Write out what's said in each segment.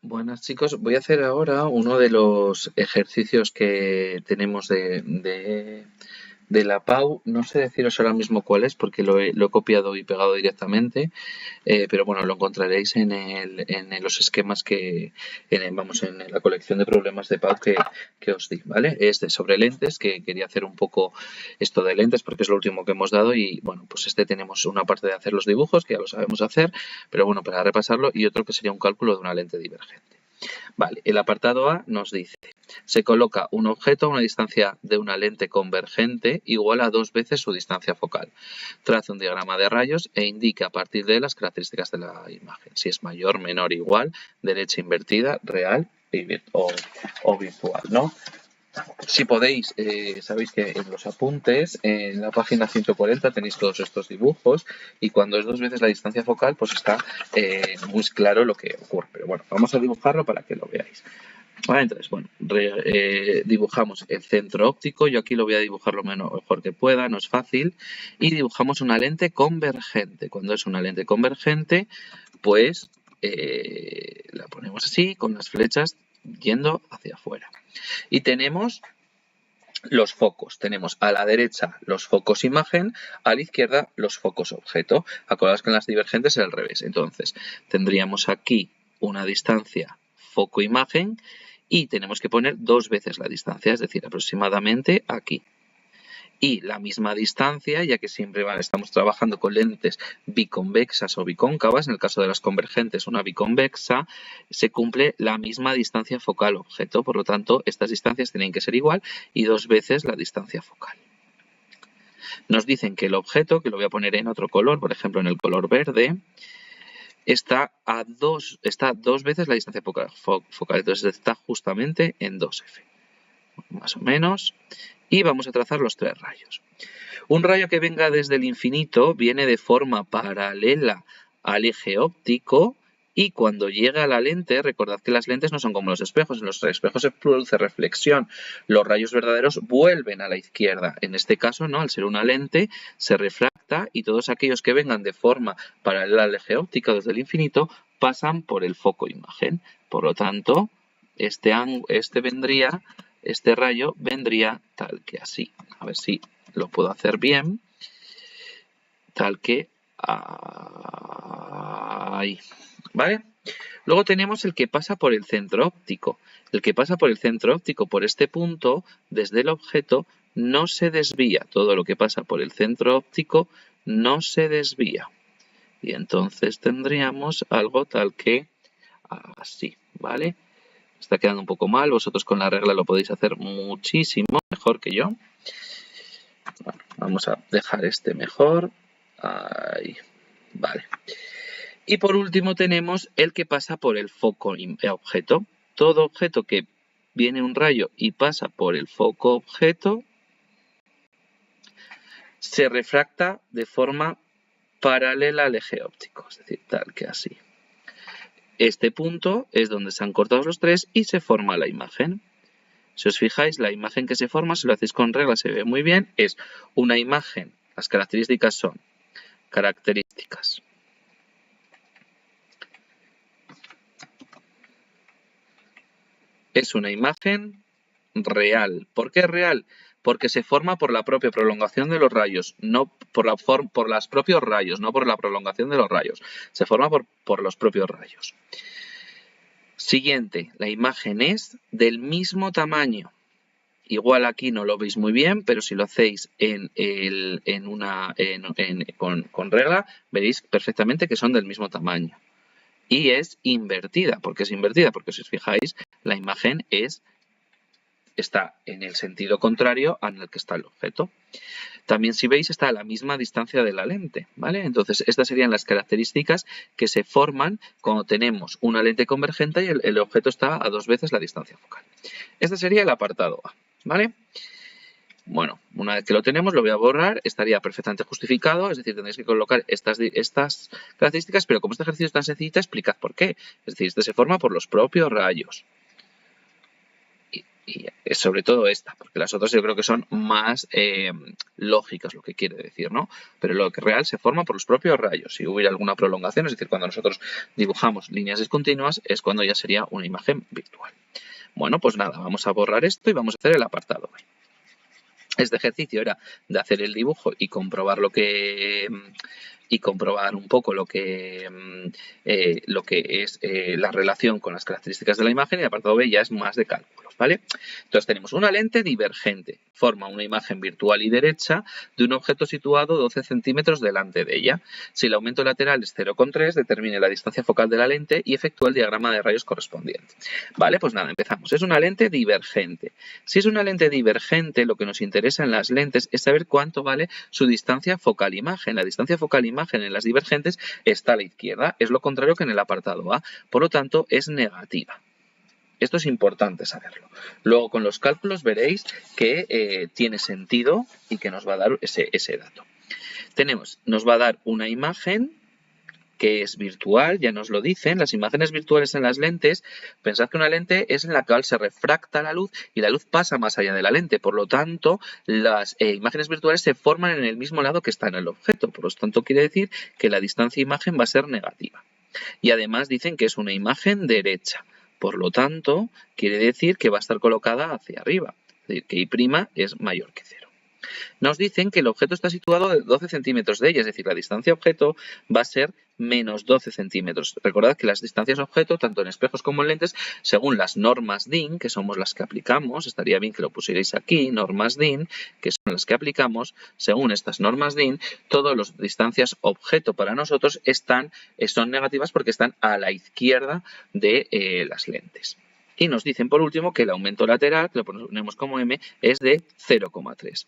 Buenas chicos, voy a hacer ahora uno de los ejercicios que tenemos de la PAU. No sé deciros ahora mismo cuál es porque lo he copiado y pegado directamente, pero bueno, lo encontraréis en los esquemas en la colección de problemas de PAU que os di, ¿vale? Es de sobre lentes, que quería hacer un poco esto de lentes porque es lo último que hemos dado y bueno, pues tenemos una parte de hacer los dibujos, que ya lo sabemos hacer, pero bueno, para repasarlo, y otro que sería un cálculo de una lente divergente. Vale, el apartado A nos dice, se coloca un objeto a una distancia de una lente convergente igual a 2 veces su distancia focal. Traza un diagrama de rayos e indica a partir de él las características de la imagen, si es mayor, menor, igual, derecha invertida, real o virtual, ¿no? Si podéis, sabéis que en los apuntes, en la página 140 tenéis todos estos dibujos y cuando es 2 veces la distancia focal, pues está muy claro lo que ocurre. Pero bueno, vamos a dibujarlo para que lo veáis. Vale, entonces, bueno, dibujamos el centro óptico. Yo aquí lo voy a dibujar lo mejor que pueda, no es fácil. Y dibujamos una lente convergente. Cuando es una lente convergente, pues la ponemos así, con las flechas yendo hacia afuera. Y tenemos los focos. Tenemos a la derecha los focos imagen, a la izquierda los focos objeto. Acordaos que en las divergentes es al revés. Entonces, tendríamos aquí una distancia foco imagen y tenemos que poner 2 veces la distancia, es decir, aproximadamente aquí. Y la misma distancia, ya que siempre estamos trabajando con lentes biconvexas o bicóncavas, en el caso de las convergentes una biconvexa, se cumple la misma distancia focal objeto, por lo tanto estas distancias tienen que ser igual y 2 veces la distancia focal. Nos dicen que el objeto, que lo voy a poner en otro color, por ejemplo en el color verde, está a 2 veces la distancia focal, entonces está justamente en 2F, más o menos, y vamos a trazar los 3 rayos. Un rayo que venga desde el infinito viene de forma paralela al eje óptico y cuando llega a la lente, recordad que las lentes no son como los espejos, en los espejos se produce reflexión, los rayos verdaderos vuelven a la izquierda. En este caso, no, al ser una lente, se refracta y todos aquellos que vengan de forma paralela al eje óptico desde el infinito pasan por el foco imagen. Por lo tanto, este rayo vendría tal que así. A ver si lo puedo hacer bien, tal que ahí, ¿vale? Luego tenemos el que pasa por el centro óptico. El que pasa por el centro óptico por este punto, desde el objeto, no se desvía. Todo lo que pasa por el centro óptico no se desvía. Y entonces tendríamos algo tal que así, ¿vale? Está quedando un poco mal. Vosotros con la regla lo podéis hacer muchísimo mejor que yo. Bueno, vamos a dejar este mejor. Ahí, vale. Y por último tenemos el que pasa por el foco objeto. Todo objeto que viene un rayo y pasa por el foco objeto se refracta de forma paralela al eje óptico, es decir, tal que así. Este punto es donde se han cortado los 3 y se forma la imagen. Si os fijáis, la imagen que se forma, si lo hacéis con regla se ve muy bien, es una imagen. Las características son características. Es una imagen real. ¿Por qué real? Porque se forma por la propia prolongación de los rayos, no por los propios rayos, no por la prolongación de los rayos. Se forma por los propios rayos. Siguiente, la imagen es del mismo tamaño. Igual aquí no lo veis muy bien, pero si lo hacéis con regla, veréis perfectamente que son del mismo tamaño. Y es invertida. ¿Por qué es invertida? Porque si os fijáis, la imagen está en el sentido contrario al que está el objeto. También, si veis, está a la misma distancia de la lente, ¿vale? Entonces, estas serían las características que se forman cuando tenemos una lente convergente y el objeto está a 2 veces la distancia focal. Este sería el apartado A, ¿vale? Bueno, una vez que lo tenemos, lo voy a borrar, estaría perfectamente justificado, es decir, tendréis que colocar estas características, pero como este ejercicio es tan sencillo, explicad por qué. Es decir, este se forma por los propios rayos. Y sobre todo esta, porque las otras yo creo que son más lógicas, lo que quiere decir, ¿no? Pero lo que real se forma por los propios rayos. Si hubiera alguna prolongación, es decir, cuando nosotros dibujamos líneas discontinuas, es cuando ya sería una imagen virtual. Bueno, pues nada, vamos a borrar esto y vamos a hacer el apartado B. Este ejercicio era de hacer el dibujo y comprobar un poco lo que es la relación con las características de la imagen, y el apartado B ya es más de cálculos, ¿vale? Entonces tenemos una lente divergente, forma una imagen virtual y derecha de un objeto situado 12 centímetros delante de ella. Si el aumento lateral es 0,3, determine la distancia focal de la lente y efectúa el diagrama de rayos correspondiente. Vale, pues nada, empezamos. Es una lente divergente. Si es una lente divergente, lo que nos interesa en las lentes es saber cuánto vale su distancia focal-imagen. La distancia focal-imagen en las divergentes está a la izquierda, es lo contrario que en el apartado A, por lo tanto es negativa. Esto es importante saberlo. Luego con los cálculos veréis que tiene sentido y que nos va a dar ese dato. Nos va a dar una imagen que es virtual, ya nos lo dicen. Las imágenes virtuales en las lentes, pensad que una lente es en la cual se refracta la luz y la luz pasa más allá de la lente. Por lo tanto, las imágenes virtuales se forman en el mismo lado que está en el objeto. Por lo tanto, quiere decir que la distancia imagen va a ser negativa. Y además dicen que es una imagen derecha. Por lo tanto, quiere decir que va a estar colocada hacia arriba. Es decir, que I' es mayor que 0. Nos dicen que el objeto está situado a 12 centímetros de ella, es decir, la distancia objeto va a ser menos 12 centímetros. Recordad que las distancias objeto, tanto en espejos como en lentes, según las normas DIN, que somos las que aplicamos, estaría bien que lo pusierais aquí, normas DIN, que son las que aplicamos, según estas normas DIN, todas las distancias objeto para nosotros son negativas porque están a la izquierda de las lentes. Y nos dicen, por último, que el aumento lateral, que lo ponemos como M, es de 0,3.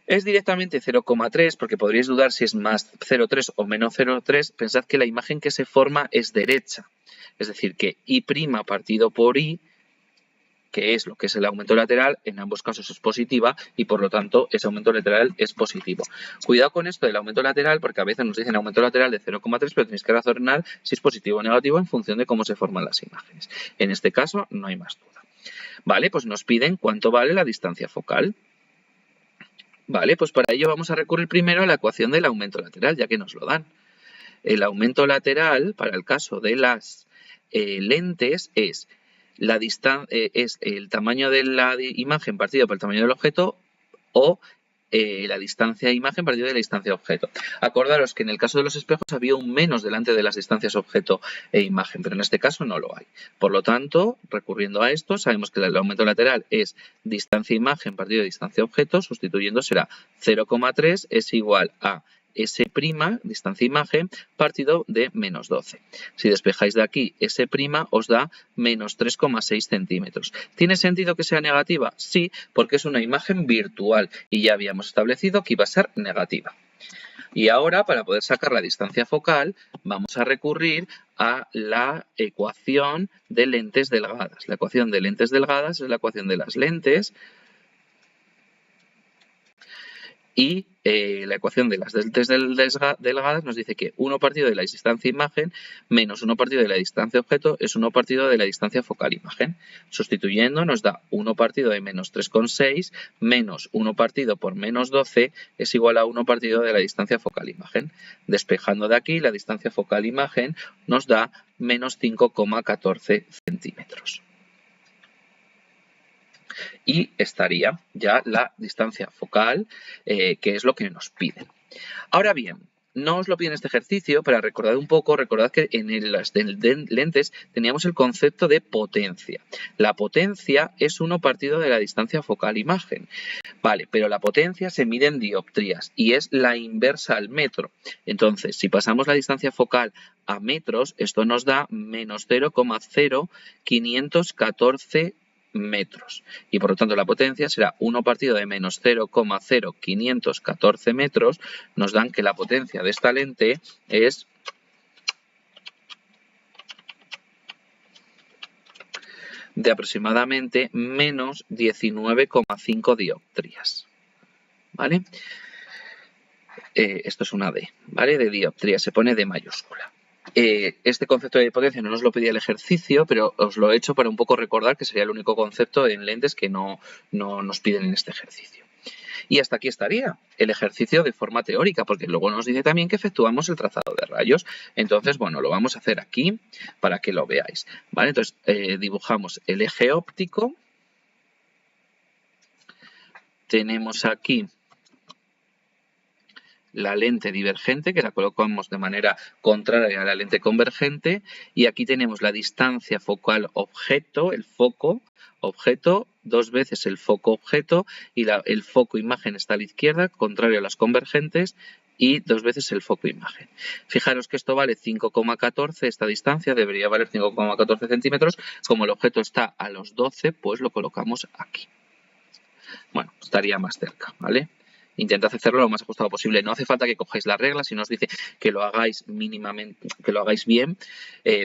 Es directamente 0,3 porque podríais dudar si es más 0,3 o menos 0,3. Pensad que la imagen que se forma es derecha. Es decir, que I' partido por I, que es lo que es el aumento lateral, en ambos casos es positiva y por lo tanto ese aumento lateral es positivo. Cuidado con esto del aumento lateral porque a veces nos dicen aumento lateral de 0,3, pero tenéis que razonar si es positivo o negativo en función de cómo se forman las imágenes. En este caso no hay más duda. Vale, pues nos piden cuánto vale la distancia focal. Vale, pues para ello vamos a recurrir primero a la ecuación del aumento lateral, ya que nos lo dan. El aumento lateral, para el caso de las lentes, es el tamaño de la imagen partido por el tamaño del objeto o la distancia imagen partido de la distancia objeto. Acordaros que en el caso de los espejos había un menos delante de las distancias objeto e imagen, pero en este caso no lo hay. Por lo tanto, recurriendo a esto, sabemos que el aumento lateral es distancia imagen partido de distancia objeto, sustituyendo será 0,3 es igual a S', distancia imagen, partido de menos 12. Si despejáis de aquí S' os da menos 3,6 centímetros. ¿Tiene sentido que sea negativa? Sí, porque es una imagen virtual y ya habíamos establecido que iba a ser negativa. Y ahora, para poder sacar la distancia focal, vamos a recurrir a la ecuación de lentes delgadas. La ecuación de lentes delgadas es la ecuación de las lentes. Y la ecuación de las lentes delgadas nos dice que 1 partido de la distancia imagen menos 1 partido de la distancia objeto es 1 partido de la distancia focal imagen. Sustituyendo nos da 1 partido de menos 3,6 menos 1 partido por menos 12 es igual a 1 partido de la distancia focal imagen. Despejando de aquí la distancia focal imagen nos da menos 5,14 centímetros. Y estaría ya la distancia focal, que es lo que nos piden. Ahora bien, no os lo piden este ejercicio, para recordar un poco, recordad que en las lentes teníamos el concepto de potencia. La potencia es 1 partido de la distancia focal imagen. Vale, pero la potencia se mide en dioptrías y es la inversa al metro. Entonces, si pasamos la distancia focal a metros, esto nos da menos 0,0514 metros y por lo tanto la potencia será 1 partido de menos 0,0514 metros. Nos dan que la potencia de esta lente es de aproximadamente menos 19,5 dioptrías. ¿Vale? Esto es una D, ¿vale? De dioptría, se pone D mayúscula. Este concepto de hipotencia no nos lo pedía el ejercicio, pero os lo he hecho para un poco recordar que sería el único concepto en lentes que no nos piden en este ejercicio. Y hasta aquí estaría el ejercicio de forma teórica, porque luego nos dice también que efectuamos el trazado de rayos. Entonces, bueno, lo vamos a hacer aquí para que lo veáis. ¿Vale? Entonces, dibujamos el eje óptico. Tenemos aquí la lente divergente, que la colocamos de manera contraria a la lente convergente, y aquí tenemos la distancia focal objeto, el foco objeto, 2 veces el foco objeto, y el foco imagen está a la izquierda, contrario a las convergentes, y 2 veces el foco imagen. Fijaros que esto vale 5,14, esta distancia debería valer 5,14 centímetros, como el objeto está a los 12, pues lo colocamos aquí. Bueno, estaría más cerca, ¿vale? Intentad hacerlo lo más ajustado posible. No hace falta que cojáis la regla, si no os dice que lo hagáis mínimamente, que lo hagáis bien,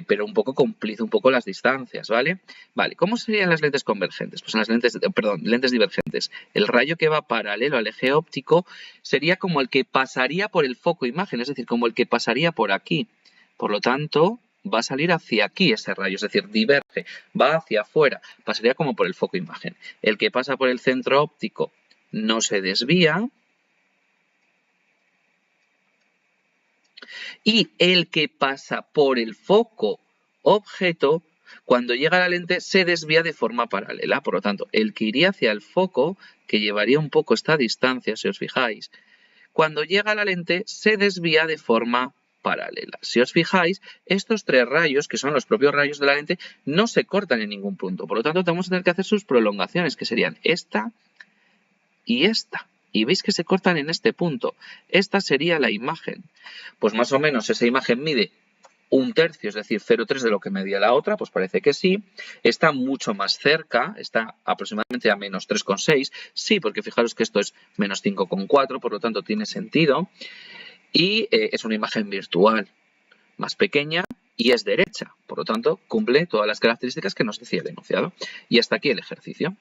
pero un poco cumplid un poco las distancias, ¿vale? Vale, ¿cómo serían las lentes convergentes? Pues en las lentes divergentes. El rayo que va paralelo al eje óptico sería como el que pasaría por el foco imagen, es decir, como el que pasaría por aquí. Por lo tanto, va a salir hacia aquí ese rayo, es decir, diverge, va hacia afuera, pasaría como por el foco imagen. El que pasa por el centro óptico no se desvía, y el que pasa por el foco objeto, cuando llega a la lente, se desvía de forma paralela. Por lo tanto, el que iría hacia el foco, que llevaría un poco esta distancia, si os fijáis, cuando llega a la lente, se desvía de forma paralela. Si os fijáis, estos 3 rayos, que son los propios rayos de la lente, no se cortan en ningún punto. Por lo tanto, vamos a tener que hacer sus prolongaciones, que serían esta y esta. Y veis que se cortan en este punto. Esta sería la imagen. Pues más o menos esa imagen mide 1/3, es decir, 0,3 de lo que medía la otra, pues parece que sí. Está mucho más cerca, está aproximadamente a menos 3,6. Sí, porque fijaros que esto es menos 5,4, por lo tanto tiene sentido. Y es una imagen virtual más pequeña y es derecha. Por lo tanto, cumple todas las características que nos decía el enunciado. Y hasta aquí el ejercicio.